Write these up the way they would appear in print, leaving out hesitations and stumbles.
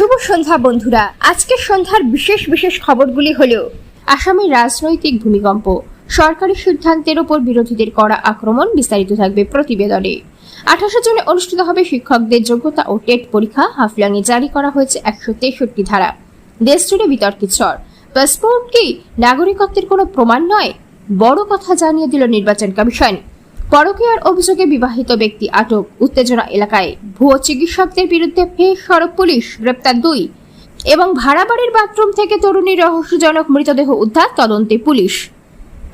শুভ সন্ধ্যা বন্ধুরা। আজকের সন্ধ্যার বিশেষ খবরগুলি হলো আসামের রাজনৈতিক ভূমিকম্প, সরকারি সিদ্ধান্তের উপর বিরোধীদের কড়া আক্রমণ। বিস্তারিত থাকবে প্রতিবেদনে। 28 জুনে অনুষ্ঠিত হবে শিক্ষকদের যোগ্যতা ও টেট পরীক্ষা। হাফলঙে জারি করা হয়েছে 163 ধারা। দেশ জুড়ে বিতর্কের ঝড়। পাসপোর্ট কি নাগরিকত্বের কোনো প্রমাণ নয়? বড় কথা জানিয়ে দিল নির্বাচন কমিশন। পরকীয়ার অভিযোগে বিবাহিত ব্যক্তি আটক। উত্তেজনা এলাকায়। ভুয়ো চিকিৎসকদের বিরুদ্ধে ফের সরব পুলিশ, গ্রেপ্তার 2। এবং ভাড়া বাড়ির বাথরুম থেকে তরুণীর রহস্যজনক মৃতদেহ উদ্ধার, তদন্তে পুলিশ।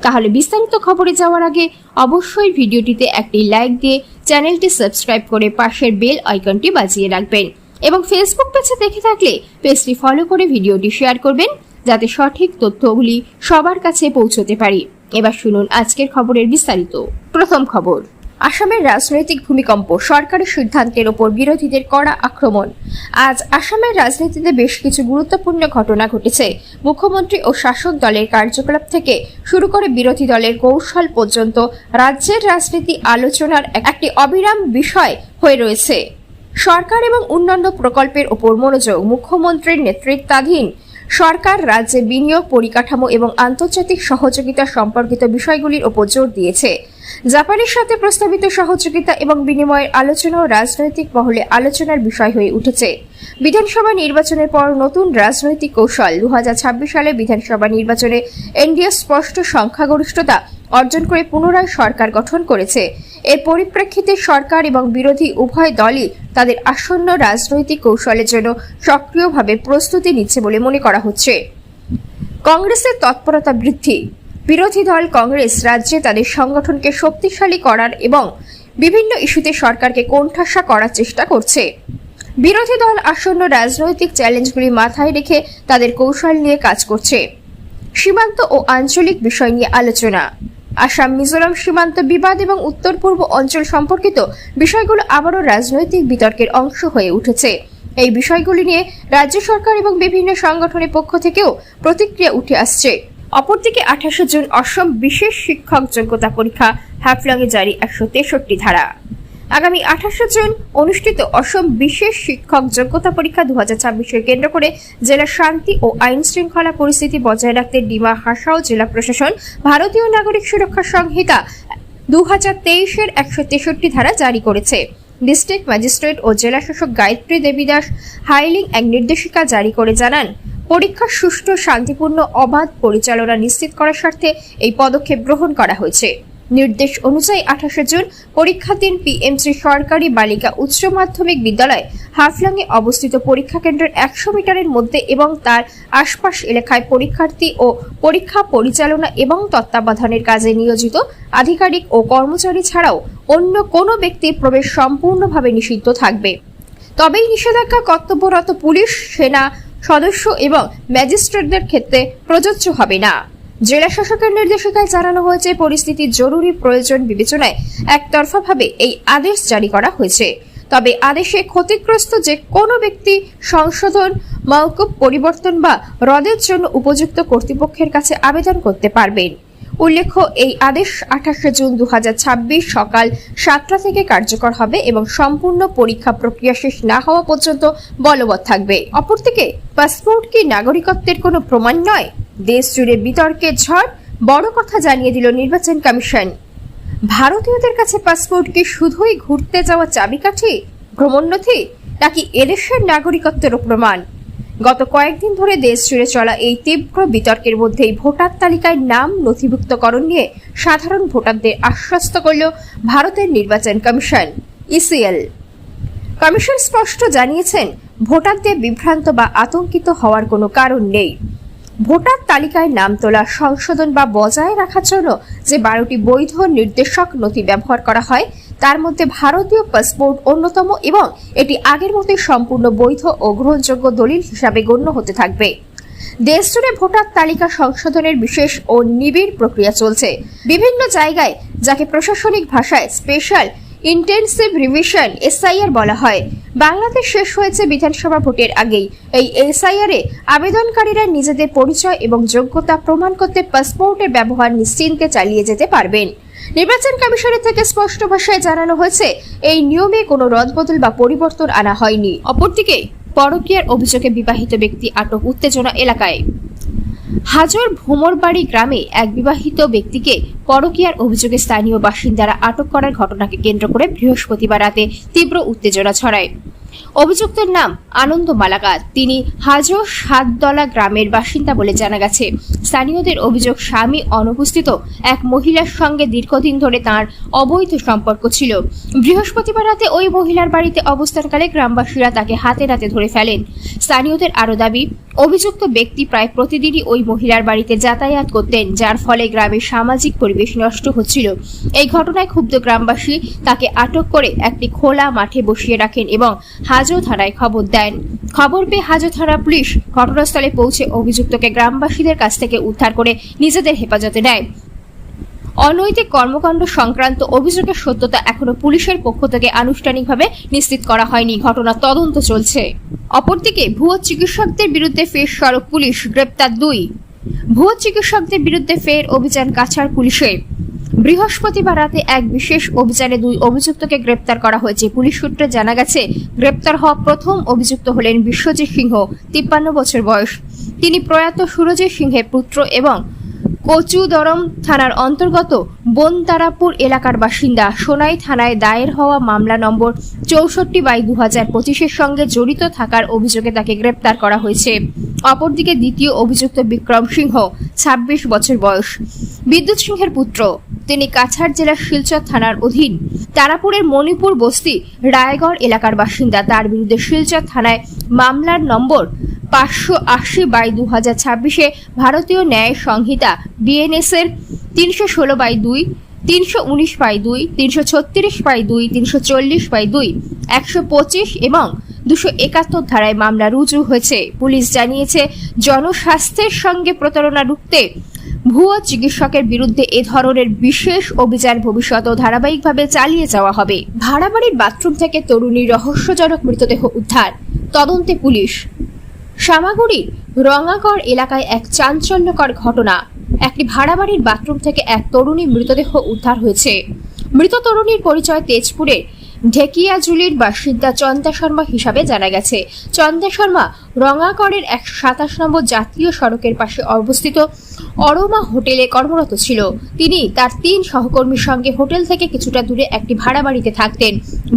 তাহলে বিস্তারিত খবরে যাওয়ার আগে অবশ্যই ভিডিওটিতে একটি লাইক দিয়ে চ্যানেলটি সাবস্ক্রাইব করে পাশের বেল আইকনটি বাজিয়ে রাখবেন এবং ফেসবুক পেজে দেখে থাকলে পেজটি ফলো করে ভিডিওটি শেয়ার করবেন যাতে সঠিক তথ্যগুলি সবার কাছে পৌঁছতে পারে। এবার শুনুন আজকের খবরের বিস্তারিত। প্রথম খবর, আসামের রাজনৈতিক ভূমিকম্প, সরকারি সিদ্ধান্তের ওপর বিরোধীদের কড়া আক্রমণ। আজ আসামের রাজনীতিতে বেশ কিছু গুরুত্বপূর্ণ ঘটনা ঘটেছে। মুখ্যমন্ত্রী ও শাসক দলের কার্যকলাপ থেকে শুরু করে বিরোধী দলের কৌশল পর্যন্ত রাজ্যের রাজনীতি আলোচনার একটি অবিরাম বিষয় হয়ে রয়েছে। সরকার এবং অন্যান্য প্রকল্পের ওপর মনোযোগ। মুখ্যমন্ত্রীর নেতৃত্বাধীন সরকার রাজ্যে বিনিয়োগ, পরিকাঠামো এবং আন্তর্জাতিক সহযোগিতা সম্পর্কিত বিষয়গুলির ওপর জোর দিয়েছে। জাপানের সাথে প্রস্তাবিত সহযোগিতা এবং বিনিময়ের আলোচনাও রাজনৈতিক মহলে আলোচনার বিষয় হয়ে উঠেছে। বিধানসভা নির্বাচনের পর নতুন রাজনৈতিক কৌশল। 2026 সালে বিধানসভা নির্বাচনে এনডিএ স্পষ্ট সংখ্যাগরিষ্ঠতা অর্জন করে পুনরায় সরকার গঠন করেছে। এর পরিপ্রেক্ষিতে সরকার এবং বিরোধী উভয় দলই তাদের আসন্ন রাজনৈতিক কৌশলের জন্য সক্রিয়ভাবে প্রস্তুতি নিচ্ছে বলে মনে করা হচ্ছে। কংগ্রেসের তৎপরতা বৃদ্ধি। বিরোধী দল কংগ্রেস রাজ্যে তাদের সংগঠনকে শক্তিশালী করার এবং বিভিন্ন ইস্যুতে সরকারকে কোণঠাসা করার চেষ্টা করছে। বিরোধী দল আসন্ন রাজনৈতিক চ্যালেঞ্জগুলি মাথায় রেখে তাদের কৌশল নিয়ে কাজ করছে। সীমান্ত ও আঞ্চলিক বিষয় নিয়ে আলোচনা। আসাম মিজোরাম সীমান্ত বিবাদ এবং উত্তর পূর্ব অঞ্চল সম্পর্কিত বিষয়গুলো আবারও রাজনৈতিক বিতর্কের অংশ হয়ে উঠেছে। এই বিষয়গুলি নিয়ে রাজ্য সরকার এবং বিভিন্ন সংগঠনের পক্ষ থেকেও প্রতিক্রিয়া উঠে আসছে। অপরদিকে 28 জুন অসম বিশেষ শিক্ষক যোগ্যতা পরীক্ষা। হাফলঙে জারি 163 ধারা। আগামী 28 জুন অনুষ্ঠিত অসম বিশেষ শিক্ষক যোগ্যতা পরীক্ষা 2026-এর কেন্দ্র করে জেলার শান্তি ও আইন শৃঙ্খলা পরিস্থিতি বজায় রাখতে ডিমা হাসাও জেলা প্রশাসন ভারতীয় নাগরিক সুরক্ষা সংহিতা 2023-এর 163 ধারা জারি করেছে। ডিস্ট্রিক্ট ম্যাজিস্ট্রেট ও জেলা শাসক গায়ত্রী দেবী দাস হাইলিং এক নির্দেশিকা জারি করে জানান, পরীক্ষার সুষ্ঠু, শান্তিপূর্ণ, অবাধ পরিচালনা নিশ্চিত করার স্বার্থে এই পদক্ষেপ গ্রহণ করা হয়েছে। নির্দেশ অনুযায়ী 28 জুন পরীক্ষার পিএমসি সরকারি বালিকা উচ্চ মাধ্যমিক বিদ্যালয় হাফলঙে অবস্থিত পরীক্ষা কেন্দ্রের 100 মিটারের মধ্যে এবং তার আশপাশ এলাকায় পরীক্ষার্থী ও পরীক্ষা পরিচালনা এবং তত্ত্বাবধানের কাজে নিয়োজিত আধিকারিক ও কর্মচারী ছাড়াও অন্য কোনো ব্যক্তির প্রবেশ সম্পূর্ণভাবে নিষিদ্ধ থাকবে। তবেই নিষেধাজ্ঞা কর্তব্যরত পুলিশ, সেনা সদস্য এবং ম্যাজিস্ট্রেটদের ক্ষেত্রে প্রযোজ্য হবে না। জেলা শাসকের নির্দেশিকায় জানানো হয়েছে, পরিস্থিতির জরুরি প্রয়োজন বিবেচনায় একতরফাভাবে এই আদেশ জারি করা হয়েছে। তবে আদেশে ক্ষতিগ্রস্ত যে কোনো ব্যক্তি সংশোধন, মওকুফ, পরিবর্তন বা রদের জন্য উপযুক্ত কর্তৃপক্ষের কাছে আবেদন করতে পারবেন। উল্লেখ্য, এই আদেশ 28 জুন 2026 সকাল 7টা থেকে কার্যকর হবে এবং সম্পূর্ণ পরীক্ষা প্রক্রিয়া শেষ না হওয়া পর্যন্ত বলবৎ থাকবে। অপরদিকে পাসপোর্ট কি নাগরিকত্বের কোনো প্রমাণ নয়? দেশ জুড়ে বিতর্কের ঝড়। বড় কথা জানিয়ে দিল নির্বাচন কমিশন। ভারতীয়দের কাছে পাসপোর্ট কি শুধুই ঘুরতে যাওয়া চাবিকাঠি, ভ্রমণনথি, নাকি এদেশের নাগরিকত্বের প্রমাণ? গত কয়েকদিন ধরে দেশ জুড়ে চলা এই তীব্র বিতর্কের মধ্যেই ভোটার তালিকায় নাম নথিভুক্তকরণ নিয়ে সাধারণ ভোটারদের আশ্বস্ত করল ভারতের নির্বাচন কমিশন, ইসিএল। কমিশন স্পষ্ট জানিয়েছেন, ভোটারদের বিভ্রান্ত বা আতঙ্কিত হওয়ার কোনো কারণ নেই। ভোটার তালিকায় নাম তোলা, সংশোধন বা বজায় রাখার জন্য যে 12টি বৈধ নির্দেশক নথি ব্যবহার করা হয় তার মধ্যে ভারতীয় পাসপোর্ট অন্যতম এবং এটি আগের মতোই সম্পূর্ণ বৈধ ও গ্রহণযোগ্য দলিল হিসাবে গণ্য হতে থাকবে। দেশ জুড়ে ভোটার তালিকা সংশোধনের বিশেষ ও নিবিড় প্রক্রিয়া চলছে। বিভিন্ন জায়গায় যাকে প্রশাসনিক ভাষায় স্পেশাল ইন্টেনসিভ রিভিশন এসআইআর বলা হয়। বাংলাদেশ শেষ হয়েছে বিধানসভা ভোটের আগেই। এই এসআইআর এ আবেদনকারীরা নিজেদের পরিচয় এবং যোগ্যতা প্রমাণ করতে পাসপোর্টের ব্যবহার নিশ্চিন্তে চালিয়ে যেতে পারবেন। নির্বাচন কমিশনের থেকে স্পষ্ট ভাষায় জানানো হয়েছে, এই নিয়মে কোনো রদবদল বা পরিবর্তন আনা হয়নি। অপরদিকে পরকীয়ার অভিযোগে বিবাহিত ব্যক্তি আটক, উত্তেজনা এলাকায়। হাজোর ভোমরবাড়ি গ্রামে এক বিবাহিত ব্যক্তিকে পরকীয়ার অভিযোগে স্থানীয় বাসিন্দারা আটক করার ঘটনাকে কেন্দ্র করে বৃহস্পতিবার রাতে তীব্র উত্তেজনা ছড়ায়। অভিযুক্তের নাম আনন্দ মালাকার। তিনি হাজো সাতদলা গ্রামের বাসিন্দা বলে জানা গেছে। স্থানীয়দের অভিযোগ, স্বামী অনুপস্থিত এক মহিলার সঙ্গে দীর্ঘদিন ধরে তার অবৈধ সম্পর্ক ছিল। বৃহস্পতিবার রাতে ওই মহিলার বাড়িতে অবস্থানকালে গ্রামবাসীরা তাকে হাতে নাতে ধরে ফেলেন। স্থানীয়দের আরও দাবি, অভিযুক্ত ব্যক্তি প্রায় প্রতিদিনই ওই মহিলার বাড়িতে যাতায়াত করতেন, যার ফলে গ্রামের সামাজিক পরিবেশ নষ্ট হচ্ছিল। এই ঘটনায় ক্ষুব্ধ গ্রামবাসী তাকে আটক করে একটি খোলা মাঠে বসিয়ে রাখেন এবং হাজো থানায় খবর দেন। খবর পেয়ে হাজো থানা পুলিশ ঘটনাস্থলে পৌঁছে অভিযুক্তকে গ্রামবাসীদের কাছ থেকে উদ্ধার করে নিজেদের হেফাজতে নেয়। অনৈতিক কর্মকাণ্ড সংক্রান্ত অভিযোগের সত্যতা এখনো পুলিশের পক্ষ থেকে আনুষ্ঠানিকভাবে নিশ্চিত করা হয়নি। ঘটনার তদন্ত চলছে। অপরদিকে ভুয়ো চিকিৎসকদের বিরুদ্ধে ফের সড়ক পুলিশ, গ্রেপ্তার 2। ভুয়ো চিকিৎসকদের বিরুদ্ধে ফের অভিযান কাছাড় পুলিশের। বৃহস্পতিবার রাতে এক বিশেষ অভিযানে 2 অভিযুক্তকে গ্রেপ্তার করা হয়েছে। পুলিশ সূত্রে জানা গেছে, গ্রেপ্তার হওয়া প্রথম অভিযুক্ত হলেন বিশ্বজিৎ সিংহ, 53 বছর বয়স। তিনি প্রয়াত সুরজিৎ সিংহের পুত্র এবং কচুদরম থানার অন্তর্গত বনতারাপুর এলাকার বাসিন্দা। সোনাই থানায় দায়ের হওয়া মামলা নম্বর 64/2025 সঙ্গে জড়িত থাকার অভিযোগে তাকে গ্রেপ্তার করা হয়েছে। অপরদিকে দ্বিতীয় অভিযুক্ত বিক্রম সিংহ, 26 বছর বয়স, বিদ্যুৎ সিংহের পুত্র। তিনি কাছাড় জেলার শিলচর থানার অধীন তারাপুরের মণিপুর বস্তি রায়গড় এলাকার বাসিন্দা। তার বিরুদ্ধে শিলচর থানায় মামলার নম্বর 580/2026 ভারতীয় ন্যায় সংহিতা BNS এর 316/2, 319/2, 336/2, 340/2, 125 এবং 271 ধারায় মামলা রুজু হয়েছে। পুলিশ জানিয়েছে, জনস্বাস্থ্যের সঙ্গে প্রতারণা রুখতে ভুয়ো চিকিৎসকের বিরুদ্ধে এ ধরনের বিশেষ অভিযান ভবিষ্যতেও ধারাবাহিকভাবে চালিয়ে যাওয়া হবে। ভাড়াবাড়ির বাথরুম থেকে তরুণীর রহস্যজনক মৃতদেহ উদ্ধার, তদন্তে পুলিশ। সামাগুড়ির রঙাগড় এলাকায় এক চাঞ্চল্যকর ঘটনা। একটি ভাড়াবাড়ির বাথরুম থেকে এক তরুণী মৃতদেহ উদ্ধার হয়েছে। মৃত তরুণীর পরিচয় তেজপুরের ঢেকিয়াজুলির বাসিন্দা চন্দা শর্মা হিসাবে জানা গেছে। চন্দা শর্মা রঙাগড়ের 127 নম্বর জাতীয় সড়কের পাশে অবস্থিত অরোমা হোটেলে কর্মরত ছিল। তিনি তার 3 সহকর্মীর সঙ্গে হোটেল থেকে কিছুটা দূরে একটি ভাড়া বাড়িতে থাকতেন।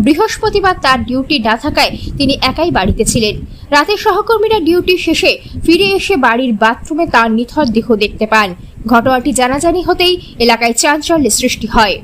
বৃহস্পতিবার তার ডিউটি না থাকায় তিনি একাই বাড়িতে ছিলেন। রাতে সহকর্মীরা ডিউটি শেষে ফিরে এসে বাড়ির বাথরুমে তার নিথর দেহ দেখতে পান। ঘটনাটি জানাজানি হতেই এলাকায় চাঞ্চল্যের সৃষ্টি হয়।